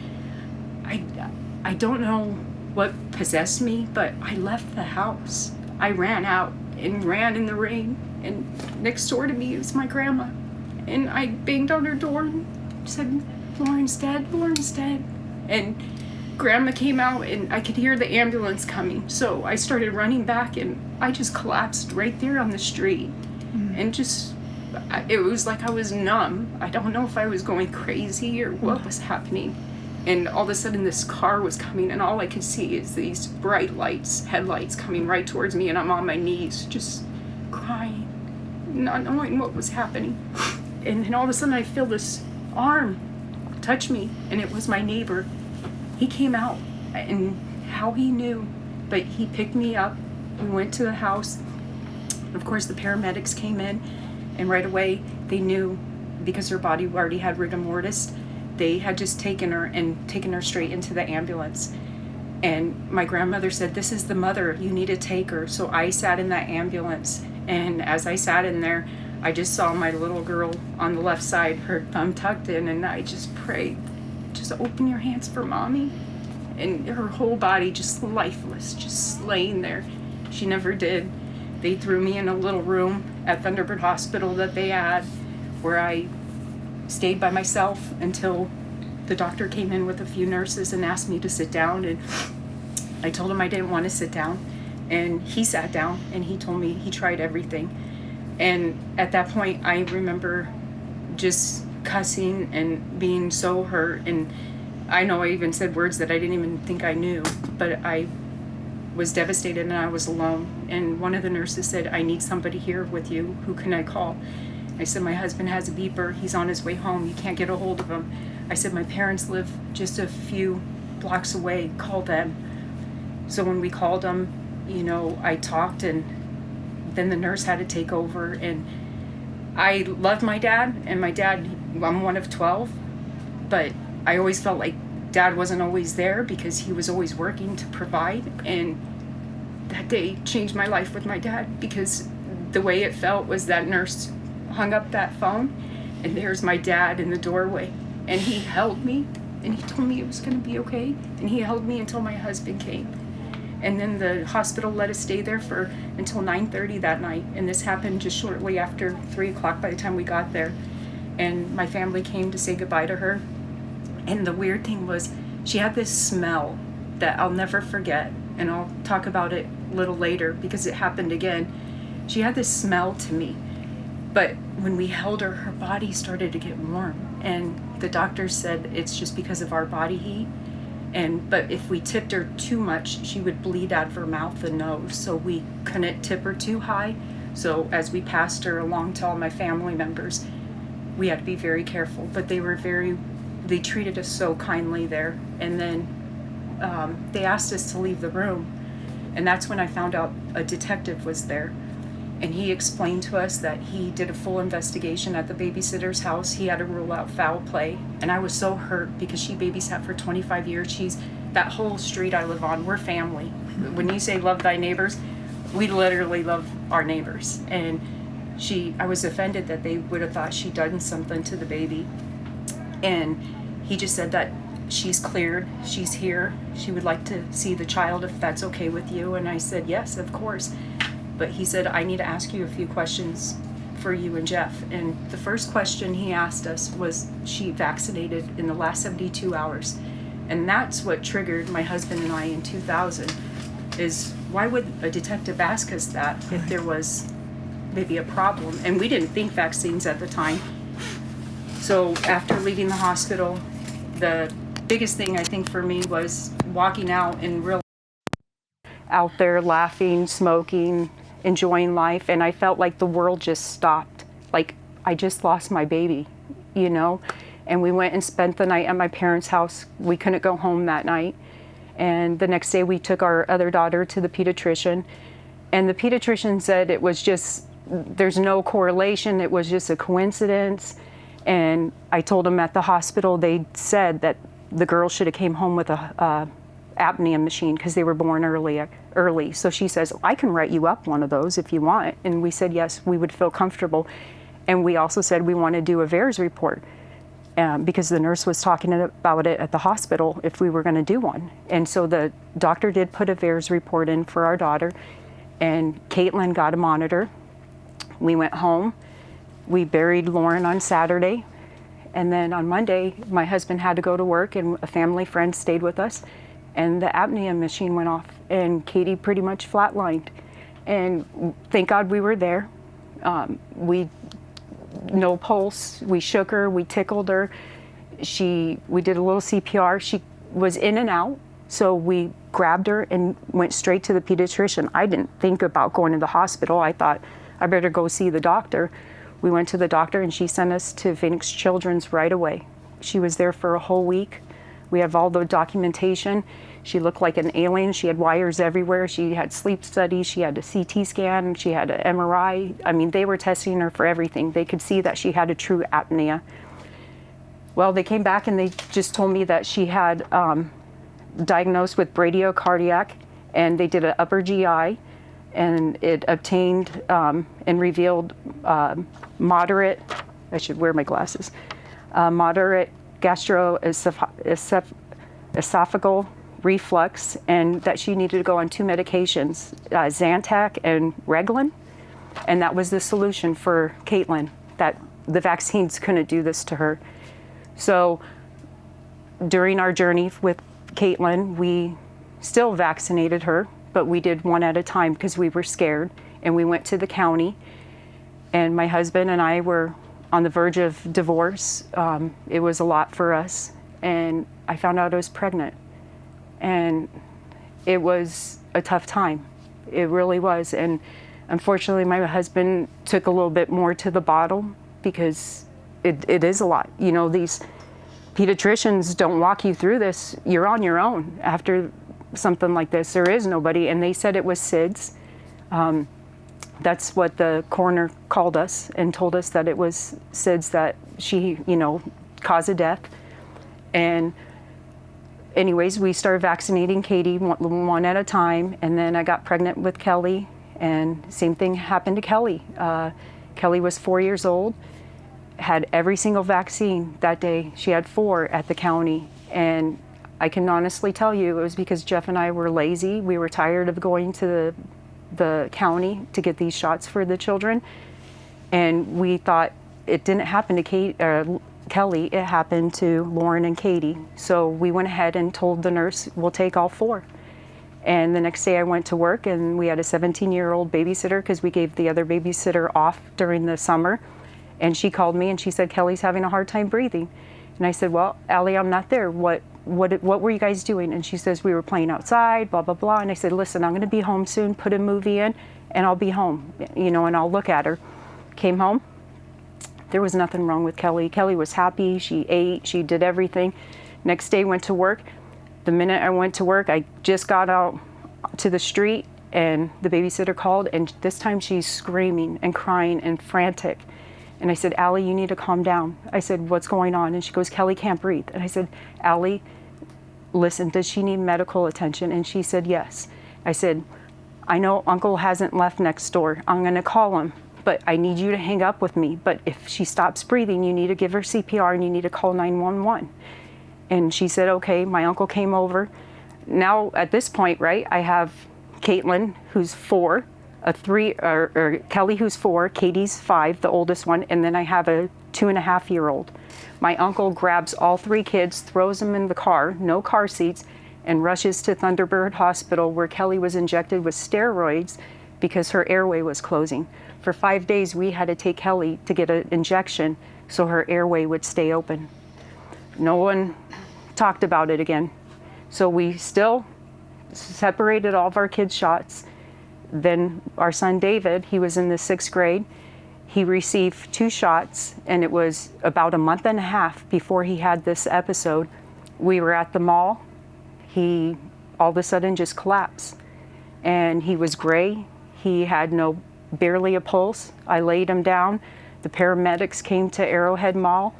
I don't know what possessed me, but I left the house. I ran out and ran in the rain, and next door to me was my grandma, and I banged on her door and said, Lauren's dead, Lauren's dead. And grandma came out, and I could hear the ambulance coming, so I started running back, and I just collapsed right there on the street. And it was like I was numb. I don't know if I was going crazy or what was happening. And all of a sudden this car was coming, and all I could see is these bright headlights coming right towards me, and I'm on my knees just crying, not knowing what was happening. And then all of a sudden I feel this arm touch me, and it was my neighbor. He came out, and how he knew, but he picked me up. We went to the house. Of course the paramedics came in, and right away they knew, because her body already had rigor mortis, they had just taken her straight into the ambulance. And my grandmother said, this is the mother, you need to take her. So I sat in that ambulance, and as I sat in there, I just saw my little girl on the left side, her thumb tucked in, and I just prayed, just open your hands for mommy. And her whole body just lifeless, just laying there. She never did. They threw me in a little room at Thunderbird Hospital that they had, where I stayed by myself until the doctor came in with a few nurses and asked me to sit down. And I told him I didn't want to sit down. And he sat down, and he told me he tried everything. And at that point, I remember just cussing and being so hurt. And I know I even said words that I didn't even think I knew, but I was devastated and I was alone. And one of the nurses said, I need somebody here with you. Who can I call? I said, my husband has a beeper. He's on his way home. You can't get a hold of him. I said, my parents live just a few blocks away. Call them. So when we called them, you know, I talked, and then the nurse had to take over. And I loved my dad, and my dad, I'm one of 12, but I always felt like Dad wasn't always there because he was always working to provide. And that day changed my life with my dad, because the way it felt was that nurse hung up that phone, and there's my dad in the doorway, and he held me, and he told me it was going to be okay, and he held me until my husband came. And then the hospital let us stay there until 9:30 that night, and this happened just shortly after 3 o'clock by the time we got there. And my family came to say goodbye to her. And the weird thing was, she had this smell that I'll never forget, and I'll talk about it a little later because it happened again. She had this smell to me, but when we held her, her body started to get warm, and the doctor said it's just because of our body heat. But if we tipped her too much, she would bleed out of her mouth and nose, so we couldn't tip her too high. So as we passed her along to all my family members, we had to be very careful. But they treated us so kindly there. And then they asked us to leave the room, and that's when I found out a detective was there. And he explained to us that he did a full investigation at the babysitter's house. He had to rule out foul play. And I was so hurt because she babysat for 25 years. That whole street I live on, we're family. When you say love thy neighbors, we literally love our neighbors. And I was offended that they would have thought she'd done something to the baby. And he just said that she's cleared, she's here. She would like to see the child if that's okay with you. And I said, yes, of course. But he said, I need to ask you a few questions for you and Jeff. And the first question he asked us was, she vaccinated in the last 72 hours? And that's what triggered my husband and I in 2000, is why would a detective ask us that if there was maybe a problem? And we didn't think vaccines at the time. So after leaving the hospital, the biggest thing I think for me was walking out and real out there laughing, smoking, enjoying life, and I felt like the world just stopped. Like I just lost my baby, you know? And we went and spent the night at my parents' house. We couldn't go home that night. And the next day we took our other daughter to the pediatrician, and the pediatrician said it was just, there's no correlation, it was just a coincidence. And I told him at the hospital, they said that the girl should have came home with a apnea machine because they were born early. So she says, I can write you up one of those if you want. And we said, yes, we would feel comfortable. And we also said we want to do a VAERS report because the nurse was talking about it at the hospital if we were going to do one. And so the doctor did put a VAERS report in for our daughter, and Caitlin got a monitor. We went home. We buried Lauren on Saturday. And then on Monday, my husband had to go to work, and a family friend stayed with us. And the apnea machine went off, and Katie pretty much flatlined. And thank God we were there. No pulse. We shook her. We tickled her. We did a little CPR. She was in and out. So we grabbed her and went straight to the pediatrician. I didn't think about going to the hospital. I thought I better go see the doctor. We went to the doctor, and she sent us to Phoenix Children's right away. She was there for a whole week. We have all the documentation. She looked like an alien. She had wires everywhere. She had sleep studies. She had a CT scan. She had an MRI. I mean, they were testing her for everything. They could see that she had a true apnea. Well, they came back and they just told me that she had diagnosed with bradiocardiac, and they did an upper GI, and it obtained and revealed moderate, I should wear my glasses, moderate gastroesophageal reflux, and that she needed to go on 2 medications, Zantac and Reglan. And that was the solution for Caitlin, that the vaccines couldn't do this to her. So during our journey with Caitlin, we still vaccinated her, but we did one at a time because we were scared. And we went to the county, and my husband and I were on the verge of divorce. It was a lot for us. and I found out I was pregnant. And it was a tough time. It really was. And unfortunately, my husband took a little bit more to the bottle because it is a lot. You know, these pediatricians don't walk you through this. You're on your own after something like this. There is nobody. And they said it was SIDS. That's what the coroner called us and told us, that it was SIDS that she, you know, caused of death. And anyways, we started vaccinating Katie one at a time, and then I got pregnant with Kelly, and same thing happened to Kelly. Kelly was 4 years old, had every single vaccine that day. She had 4 at the county, and I can honestly tell you it was because Jeff and I were lazy. We were tired of going to the county to get these shots for the children, and we thought it didn't happen to Kelly, it happened to Lauren and Katie. So we went ahead and told the nurse, we'll take all 4. And the next day I went to work, and we had a 17-year-old babysitter because we gave the other babysitter off during the summer. And she called me and she said, Kelly's having a hard time breathing. And I said, well, Allie, I'm not there. What were you guys doing? And she says, we were playing outside, blah, blah, blah. And I said, listen, I'm going to be home soon, put a movie in, and I'll be home, you know, and I'll look at her. Came home. There was nothing wrong with Kelly. Kelly was happy. She ate. She did everything. Next day, went to work. The minute I went to work, I just got out to the street, and the babysitter called, and this time she's screaming and crying and frantic. And I said, Allie, you need to calm down. I said, what's going on? And she goes, Kelly can't breathe. And I said, Allie, listen, does she need medical attention? And she said, yes. I said, I know Uncle hasn't left next door. I'm going to call him, but I need you to hang up with me. But if she stops breathing, you need to give her CPR and you need to call 911. And she said, okay. My uncle came over. Now, at this point, right, I have Caitlin, who's 4, Kelly, who's 4, Katie's 5, the oldest one, and then I have a 2.5-year-old. My uncle grabs all 3 kids, throws them in the car, no car seats, and rushes to Thunderbird Hospital, where Kelly was injected with steroids because her airway was closing. For 5 days, we had to take Kelly to get an injection so her airway would stay open. No one talked about it again. So we still separated all of our kids' shots. Then our son David, he was in the 6th grade. He received 2 shots, and it was about a month and a half before he had this episode. We were at the mall. He all of a sudden just collapsed, and he was gray. He had barely a pulse. I laid him down. The paramedics came to Arrowhead Mall.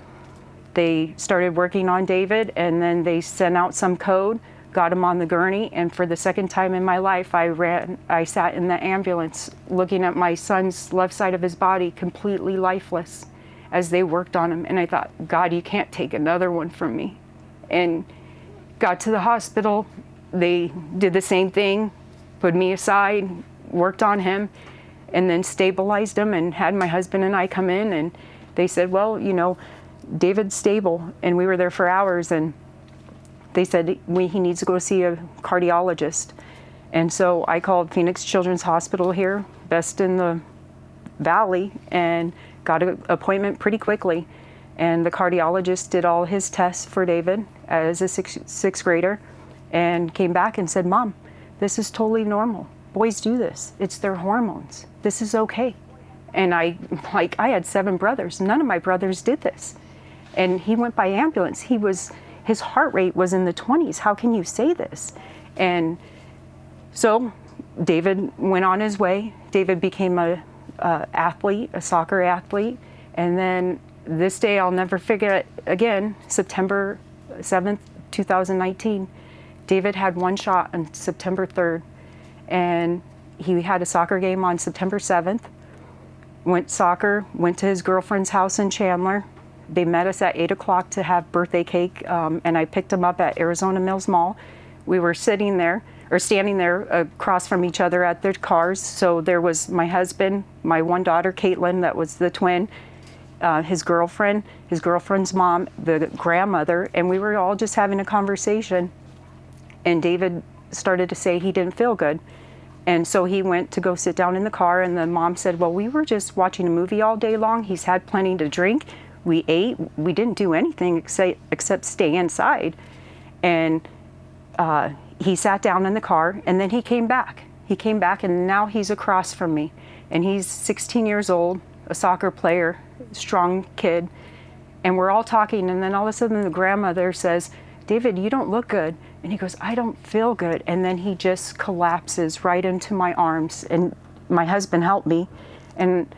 They started working on David, and then they sent out some code, got him on the gurney, and for the second time in my life, I sat in the ambulance looking at my son's left side of his body completely lifeless as they worked on him. And I thought, God, you can't take another one from me. And got to the hospital, they did the same thing, put me aside, worked on him, and then stabilized him and had my husband and I come in, and they said, well, you know, David's stable. And we were there for hours, and they said he needs to go see a cardiologist. And so I called Phoenix Children's Hospital here, best in the valley, and got an appointment pretty quickly. And the cardiologist did all his tests for David as a sixth grader and came back and said, Mom, this is totally normal. Boys do this. It's their hormones. This is okay. And I had 7 brothers. None of my brothers did this. And he went by ambulance. His heart rate was in the 20s. How can you say this? And so David went on his way. David became a soccer athlete. And then this day, I'll never forget again, September 7th, 2019, David had 1 shot on September 3rd. And he had a soccer game on September 7th. Went to his girlfriend's house in Chandler. They met us at 8 o'clock to have birthday cake, and I picked him up at Arizona Mills Mall. We were standing there across from each other at their cars. So there was my husband, my 1 daughter, Caitlin, that was the twin, his girlfriend, his girlfriend's mom, the grandmother, and we were all just having a conversation. And David started to say he didn't feel good. And so he went to go sit down in the car, and the mom said, well, we were just watching a movie all day long. He's had plenty to drink. We ate. We didn't do anything except stay inside. And he sat down in the car, and then he came back. He came back, and now he's across from me. And he's 16 years old, a soccer player, strong kid. And we're all talking, and then all of a sudden the grandmother says, "David, you don't look good." And he goes, "I don't feel good." And then he just collapses right into my arms. And my husband helped me. And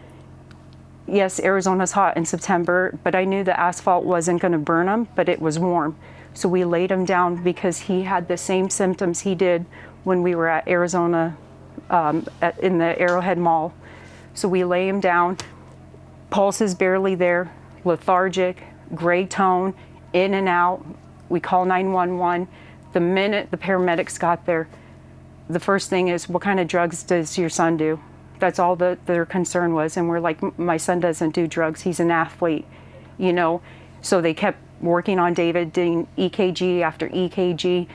yes, Arizona's hot in September, but I knew the asphalt wasn't going to burn him, but it was warm. So we laid him down because he had the same symptoms he did when we were at Arizona, in the Arrowhead Mall. So we lay him down. Pulse is barely there, lethargic, gray tone, in and out. We call 911. The minute the paramedics got there, the first thing is, "What kind of drugs does your son do?" That's all that their concern was. And we're like, "My son doesn't do drugs. He's an athlete," you know? So they kept working on David, doing EKG after EKG.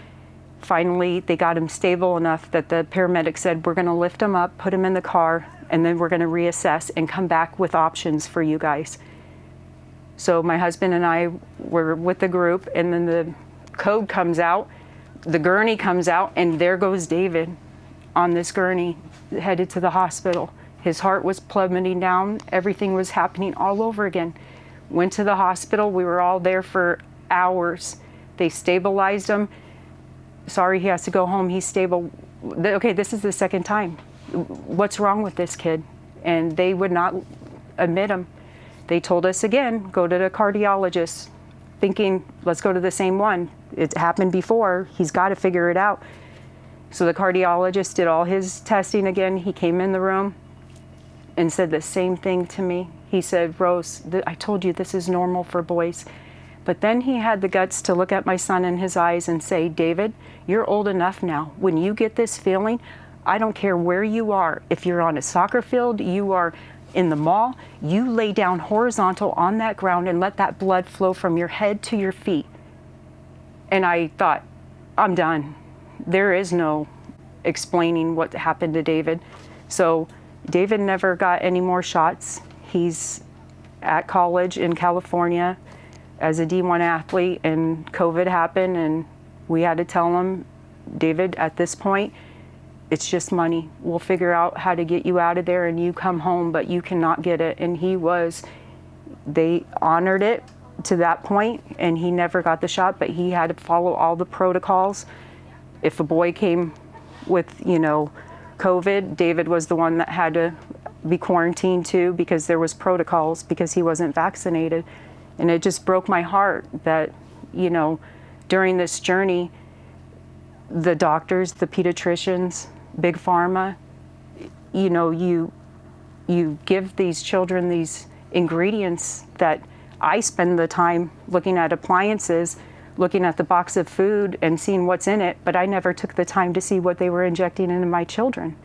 Finally, they got him stable enough that the paramedics said, "We're going to lift him up, put him in the car, and then we're going to reassess and come back with options for you guys." So my husband and I were with the group, and then the code comes out, the gurney comes out, and there goes David on this gurney, headed to the hospital. His heart was plummeting down. Everything was happening all over again. Went to the hospital. We were all there for hours. They stabilized him. Sorry, he has to go home. He's stable. Okay, this is the second time. What's wrong with this kid? And they would not admit him. They told us again, go to the cardiologist, thinking, let's go to the same one. It happened before. He's got to figure it out. So the cardiologist did all his testing again. He came in the room and said the same thing to me. He said, "Rose, I told you this is normal for boys." But then he had the guts to look at my son in his eyes and say, "David, you're old enough now. When you get this feeling, I don't care where you are. If you're on a soccer field, you are in the mall, you lay down horizontal on that ground and let that blood flow from your head to your feet." And I thought, I'm done. There is no explaining what happened to David. So David never got any more shots. He's at college in California as a D1 athlete, and COVID happened, and we had to tell him, "David, at this point, it's just money. We'll figure out how to get you out of there and you come home, but you cannot get it." And they honored it to that point, and he never got the shot, but he had to follow all the protocols. If a boy came with, COVID, David was the one that had to be quarantined too, because there was protocols, because he wasn't vaccinated. And it just broke my heart that, during this journey, the doctors, the pediatricians, Big Pharma, you give these children these ingredients that I spend the time looking at appliances, looking at the box of food and seeing what's in it, but I never took the time to see what they were injecting into my children.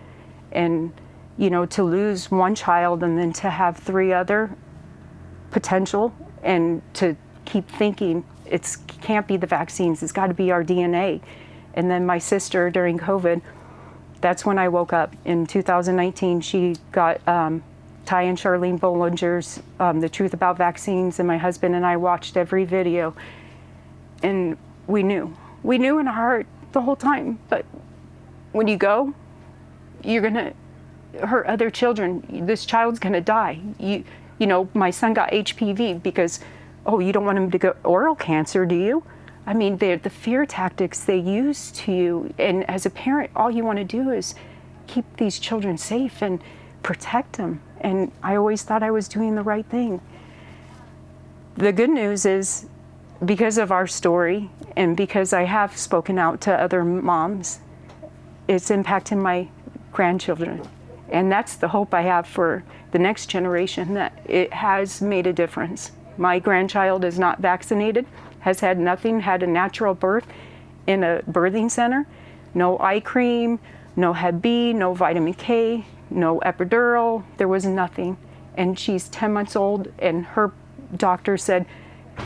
And, to lose one child and then to have 3 other potential, and to keep thinking it can't be the vaccines, it's got to be our DNA. And then my sister during COVID, that's when I woke up. In 2019, she got Ty and Charlene Bollinger's The Truth About Vaccines, and my husband and I watched every video. And we knew in our heart the whole time, but when you go, you're going to hurt other children. This child's going to die. My son got HPV because, you don't want him to get oral cancer, do you? I mean, the fear tactics they use to you, and as a parent, all you want to do is keep these children safe and protect them. And I always thought I was doing the right thing. The good news is, because of our story, and because I have spoken out to other moms, it's impacting my grandchildren. And that's the hope I have for the next generation, that it has made a difference. My grandchild is not vaccinated, has had nothing, had a natural birth in a birthing center, no eye cream, no Hep B, no vitamin K, no epidural, there was nothing. And she's 10 months old, and her doctor said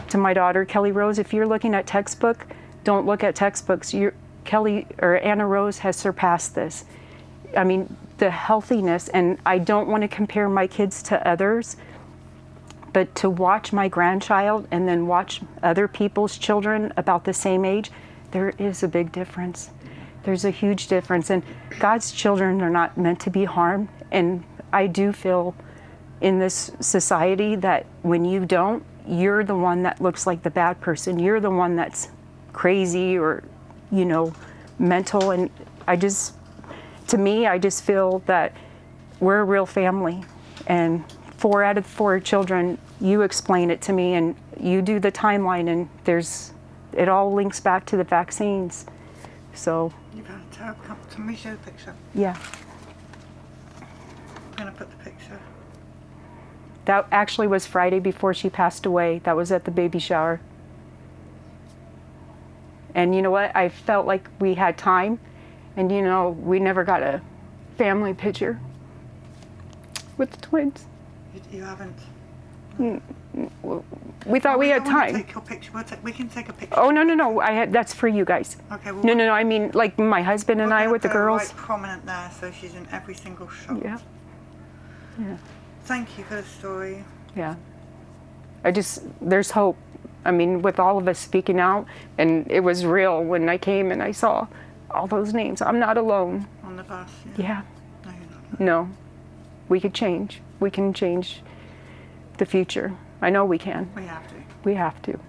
to my daughter, "Kelly Rose, if you're looking at textbook, don't look at textbooks. Anna Rose has surpassed this." I mean, the healthiness, and I don't want to compare my kids to others, But to watch my grandchild and then watch other people's children about the same age, there is a big difference. There's a huge difference. And God's children are not meant to be harmed. And I do feel in this society that when you don't, you're the one that looks like the bad person. You're the one that's crazy or, you know, mental. And to me, I just feel that we're a real family. And 4 out of 4 children, you explain it to me and you do the timeline, and it all links back to the vaccines. So. You've had a terrible. Can we show the picture? Yeah. I'm going to put the picture. That actually was Friday before she passed away. That was at the baby shower. And you know what? I felt like we had time, and you know, we never got a family picture with the twins. You haven't? We thought we had time. Take your picture. We can take a picture. Oh, no. That's for you guys. Okay. Well, No. I mean, like my husband and I with the girls. Right prominent there, so she's in every single shot. Yeah. Thank you for the story. Yeah. There's hope. I mean, with all of us speaking out, and it was real when I came and I saw all those names. I'm not alone. On the bus. Yeah. No, you're not. No. We could change. We can change the future. I know we can. We have to. We have to.